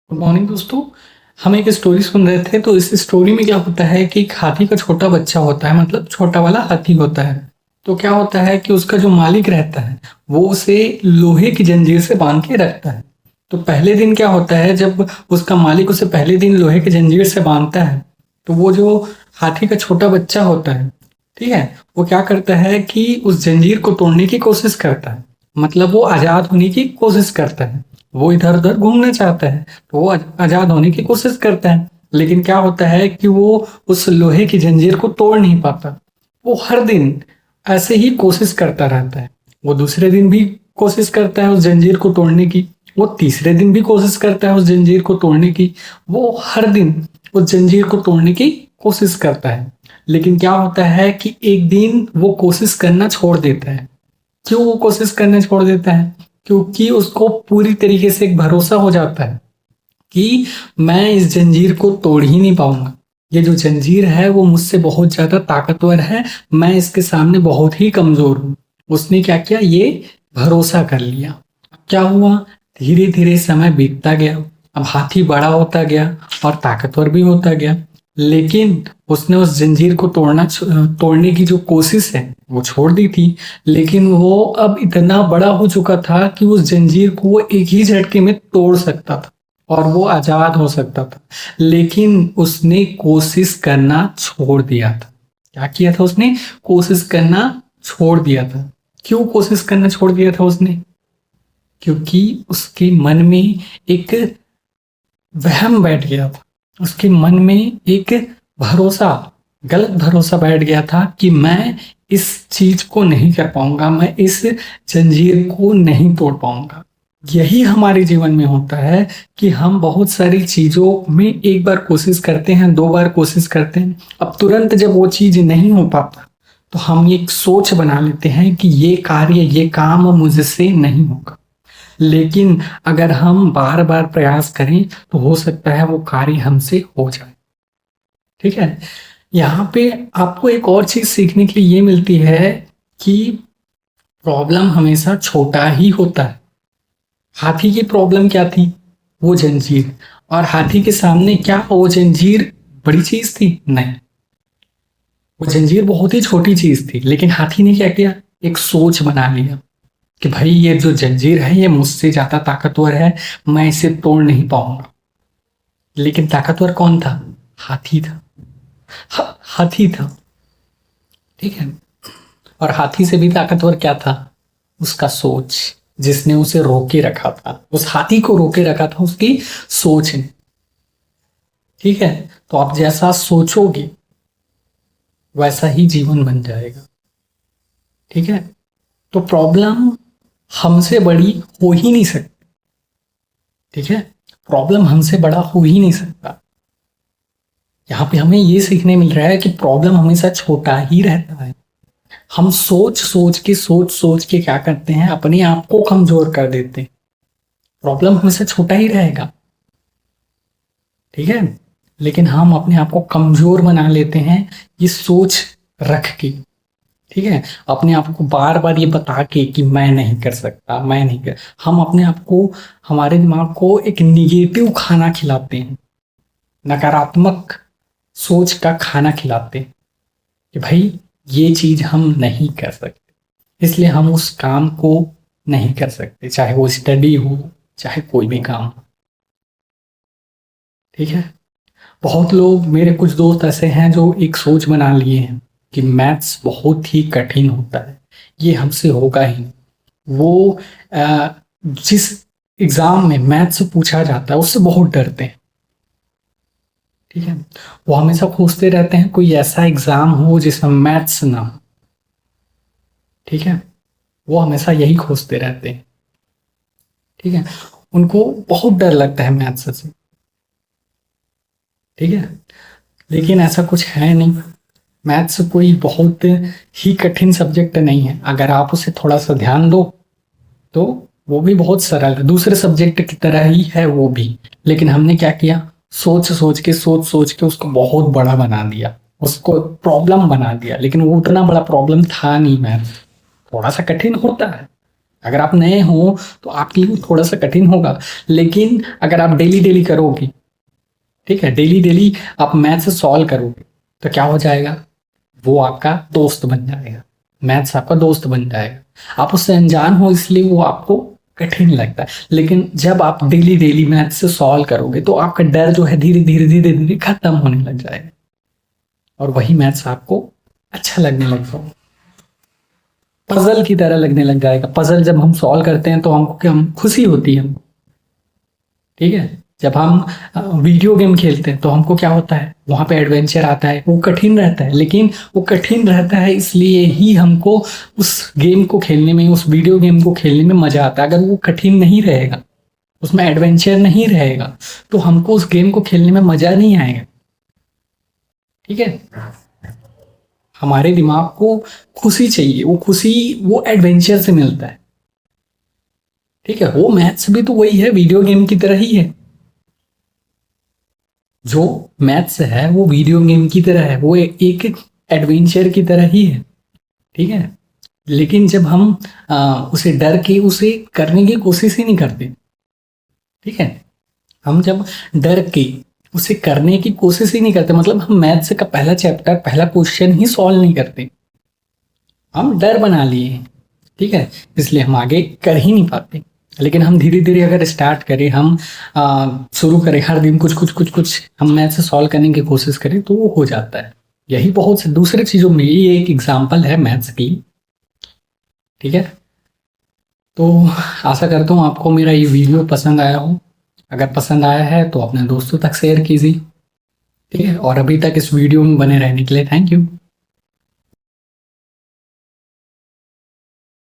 Good morning दोस्तों। हम एक स्टोरी सुन रहे थे। तो इस स्टोरी में क्या होता है कि एक हाथी का छोटा बच्चा होता है, मतलब छोटा वाला हाथी होता है। तो क्या होता है कि उसका जो मालिक रहता है वो उसे लोहे की जंजीर से बांध के रखता है। तो पहले दिन क्या होता है, जब उसका मालिक उसे पहले दिन लोहे की जंजीर से बांधता है तो वो जो हाथी का छोटा बच्चा होता है, ठीक है, वो क्या करता है कि उस जंजीर को तोड़ने की कोशिश करता है। मतलब वो आजाद होने की कोशिश करता है। वो इधर उधर घूमना चाहता है, तो वो आजाद होने की कोशिश करता है। लेकिन क्या होता है कि वो उस लोहे की जंजीर को तोड़ नहीं पाता। वो हर दिन ऐसे ही कोशिश करता रहता है। वो दूसरे दिन भी कोशिश करता है उस जंजीर को तोड़ने की। वो तीसरे दिन भी कोशिश करता है उस जंजीर को तोड़ने की। वो हर दिन उस जंजीर को तोड़ने की कोशिश करता है। लेकिन क्या होता है कि एक दिन वो कोशिश करना छोड़ देता है। क्यों वो कोशिश करना छोड़ देता है? क्योंकि उसको पूरी तरीके से एक भरोसा हो जाता है कि मैं इस जंजीर को तोड़ ही नहीं पाऊंगा। ये जो जंजीर है वो मुझसे बहुत ज्यादा ताकतवर है। मैं इसके सामने बहुत ही कमजोर हूं। उसने क्या किया, ये भरोसा कर लिया। अब क्या हुआ, धीरे धीरे समय बीतता गया। अब हाथी बड़ा होता गया और ताकतवर भी होता गया। लेकिन उसने उस जंजीर को तोड़ने की जो कोशिश है वो छोड़ दी थी। लेकिन वो अब इतना बड़ा हो चुका था कि उस जंजीर को वो एक ही झटके में तोड़ सकता था और वो आजाद हो सकता था। लेकिन उसने कोशिश करना छोड़ दिया था। क्या किया था उसने? कोशिश करना छोड़ दिया था। क्यों कोशिश करना छोड़ दिया था उसने? क्योंकि उसके मन में एक वहम बैठ गया था। उसके मन में एक भरोसा, गलत भरोसा बैठ गया था कि मैं इस चीज को नहीं कर पाऊंगा, मैं इस जंजीर को नहीं तोड़ पाऊंगा। यही हमारे जीवन में होता है कि हम बहुत सारी चीजों में एक बार कोशिश करते हैं, दो बार कोशिश करते हैं। अब तुरंत जब वो चीज नहीं हो पाता तो हम एक सोच बना लेते हैं कि ये कार्य, ये काम मुझसे नहीं होगा। लेकिन अगर हम बार बार प्रयास करें तो हो सकता है वो कार्य हमसे हो जाए। ठीक है। यहाँ पे आपको एक और चीज सीखने के लिए ये मिलती है कि प्रॉब्लम हमेशा छोटा ही होता है। हाथी की प्रॉब्लम क्या थी? वो जंजीर। और हाथी के सामने क्या वो जंजीर बड़ी चीज थी? नहीं, वो जंजीर बहुत ही छोटी चीज थी। लेकिन हाथी ने क्या किया, एक सोच बना लिया कि भाई ये जो जंजीर है ये मुझसे ज्यादा ताकतवर है, मैं इसे तोड़ नहीं पाऊंगा। लेकिन ताकतवर कौन था? हाथी था। हाथी था। ठीक है। और हाथी से भी ताकतवर क्या था? उसका सोच, जिसने उसे रोके रखा था। उस हाथी को रोके रखा था उसकी सोच ने। ठीक है। तो आप जैसा सोचोगे वैसा ही जीवन बन जाएगा। ठीक है। तो प्रॉब्लम हमसे बड़ी हो ही नहीं सकती। ठीक है। प्रॉब्लम हमसे बड़ा हो ही नहीं सकता। यहाँ पे हमें ये सीखने मिल रहा है कि प्रॉब्लम हमेशा छोटा ही रहता है। हम सोच सोच के क्या करते हैं, अपने आप को कमजोर कर देते हैं। प्रॉब्लम हमेशा छोटा ही रहेगा। ठीक है। लेकिन हम अपने आप को कमजोर बना लेते हैं ये सोच रख के। ठीक है। अपने आप को बार बार ये बता के कि मैं नहीं कर सकता, मैं नहीं कर, हम अपने आप को, हमारे दिमाग को एक निगेटिव खाना खिलाते हैं, नकारात्मक सोच का खाना खिलाते हैं कि भाई ये चीज हम नहीं कर सकते, इसलिए हम उस काम को नहीं कर सकते, चाहे वो स्टडी हो, चाहे कोई भी काम हो। ठीक है। बहुत लोग, मेरे कुछ दोस्त ऐसे हैं जो एक सोच बना लिए हैं कि मैथ्स बहुत ही कठिन होता है, ये हमसे होगा ही नहीं। वो जिस एग्जाम में मैथ्स पूछा जाता है उससे बहुत डरते हैं। ठीक है। वो हमेशा खोजते रहते हैं कोई ऐसा एग्जाम हो जिसमें मैथ्स ना हो। ठीक है। वो हमेशा यही खोजते रहते हैं। ठीक है। उनको बहुत डर लगता है मैथ्स से। ठीक है। लेकिन ऐसा कुछ है नहीं। मैथ्स कोई बहुत ही कठिन सब्जेक्ट नहीं है। अगर आप उसे थोड़ा सा ध्यान दो तो वो भी बहुत सरल है, दूसरे सब्जेक्ट की तरह ही है वो भी। लेकिन हमने क्या किया, सोच सोच के उसको बहुत बड़ा बना दिया, उसको प्रॉब्लम बना दिया। लेकिन वो उतना बड़ा प्रॉब्लम था नहीं। मैथ्स थोड़ा सा कठिन होता है, अगर आप नए हो तो आपके लिए थोड़ा सा कठिन होगा, लेकिन अगर आप डेली डेली करोगे, ठीक है, डेली डेली आप मैथ्स सॉल्व करोगे तो क्या हो जाएगा, वो आपका दोस्त बन जाएगा, मैथ्स आपका दोस्त बन जाएगा। आप उससे अनजान हो इसलिए वो आपको कठिन लगता है, लेकिन जब आप डेली डेली मैथ्स से सॉल्व करोगे तो आपका डर जो है धीरे धीरे धीरे धीरे खत्म होने लग जाएगा और वही मैथ्स आपको अच्छा लगने लगता है, पजल की तरह लगने लग जाएगा। पजल जब हम सॉल्व करते हैं तो हमको क्या, हम खुशी होती है हमको, ठीक है। जब हम वीडियो गेम खेलते हैं तो हमको क्या होता है, वहां पे एडवेंचर आता है, वो कठिन रहता है, लेकिन वो कठिन रहता है इसलिए ही हमको उस गेम को खेलने में, उस वीडियो गेम को खेलने में मजा आता है। अगर वो कठिन नहीं रहेगा, उसमें एडवेंचर नहीं रहेगा, तो हमको उस गेम को खेलने में मजा नहीं आएगा, ठीक है। हमारे दिमाग को खुशी चाहिए, वो खुशी वो एडवेंचर से मिलता है, ठीक है। वो मैथ्स भी तो वही है, वीडियो गेम की तरह ही है। जो मैथ्स है वो वीडियो गेम की तरह है, वो एक एडवेंचर की तरह ही है, ठीक है। लेकिन जब हम उसे डर के उसे करने की कोशिश ही नहीं करते, ठीक है। हम जब डर के उसे करने की कोशिश ही नहीं करते, मतलब हम मैथ्स का पहला चैप्टर, पहला क्वेश्चन ही सॉल्व नहीं करते, हम डर बना लिए हैं, ठीक है, इसलिए हम आगे कर ही नहीं पाते। लेकिन हम धीरे धीरे अगर स्टार्ट करें, हम शुरू करें, हर दिन कुछ कुछ कुछ कुछ हम मैथ से सॉल्व करने की कोशिश करें तो वो हो जाता है। यही बहुत से दूसरे चीज़ों में ये एक एग्जाम्पल है मैथ्स की, ठीक है। तो आशा करता हूँ आपको मेरा ये वीडियो पसंद आया हो। अगर पसंद आया है तो अपने दोस्तों तक शेयर कीजिए, ठीक है। और अभी तक इस वीडियो में बने रहने के लिए थैंक यू।